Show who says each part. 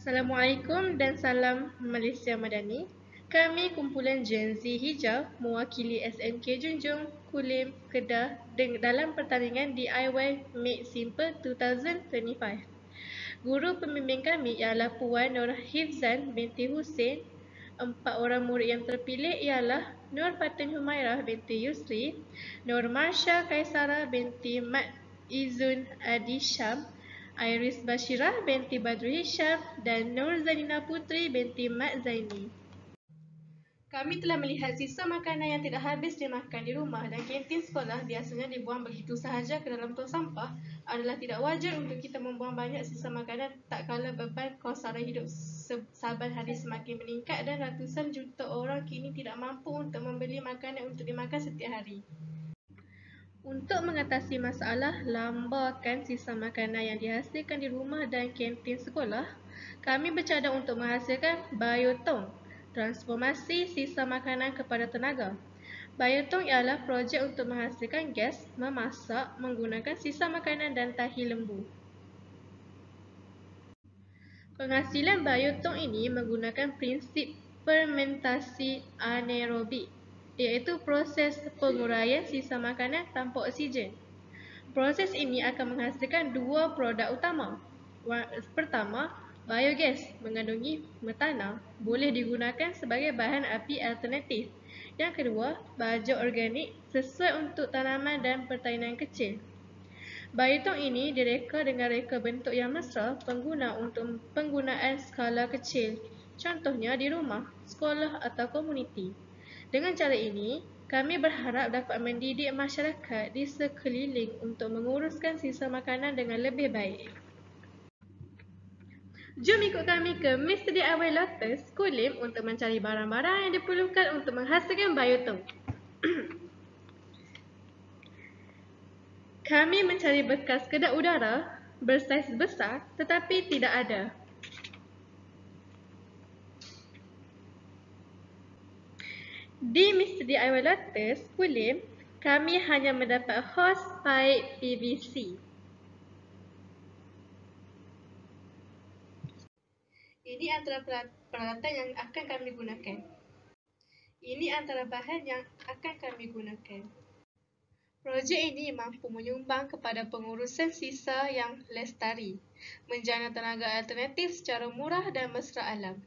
Speaker 1: Assalamualaikum dan salam Malaysia Madani. Kami kumpulan Gen Z Hijau mewakili SMK Junjung, Kulim, Kedah dalam pertandingan DIY Make Simple 2025. Guru pembimbing kami ialah Puan Nur Hifzan binti Hussein. 4 orang murid yang terpilih ialah Nur Fatin Humairah binti Yusri, Nur Marsha Kaisara binti Mat Izun Adi Syam, Iris Bashirah binti Badru Hisham dan Nur Zanina Putri binti Mat Zaini. Kami telah melihat sisa makanan yang tidak habis dimakan di rumah dan kantin sekolah biasanya dibuang begitu sahaja ke dalam tong sampah adalah tidak wajar untuk kita membuang banyak sisa makanan tak kala beban kos sara hidup saban hari semakin meningkat dan ratusan juta orang kini tidak mampu untuk membeli makanan untuk dimakan setiap hari. Untuk mengatasi masalah lambakan sisa makanan yang dihasilkan di rumah dan kantin sekolah, kami bercadang untuk menghasilkan biotong, transformasi sisa makanan kepada tenaga. Biotong ialah projek untuk menghasilkan gas memasak menggunakan sisa makanan dan tahi lembu. Penghasilan biotong ini menggunakan prinsip fermentasi anaerobik, iaitu proses penguraian sisa makanan tanpa oksigen. Proses ini akan menghasilkan dua produk utama. Pertama, biogas mengandungi metana boleh digunakan sebagai bahan api alternatif. Yang kedua, baja organik sesuai untuk tanaman dan pertanian kecil. Biotong ini direka dengan reka bentuk yang mesra pengguna untuk penggunaan skala kecil, contohnya di rumah, sekolah atau komuniti. Dengan cara ini, kami berharap dapat mendidik masyarakat di sekeliling untuk menguruskan sisa makanan dengan lebih baik. Jom ikut kami ke Mr. DIY Lotus, Kulim untuk mencari barang-barang yang diperlukan untuk menghasilkan biotong. Kami mencari bekas kedai udara bersaiz besar tetapi tidak ada. Di Mr. DIY Lotus, Kulim, kami hanya mendapat hos pipe PVC. Ini antara peralatan yang akan kami gunakan. Ini antara bahan yang akan kami gunakan. Projek ini mampu menyumbang kepada pengurusan sisa yang lestari, menjana tenaga alternatif secara murah dan mesra alam.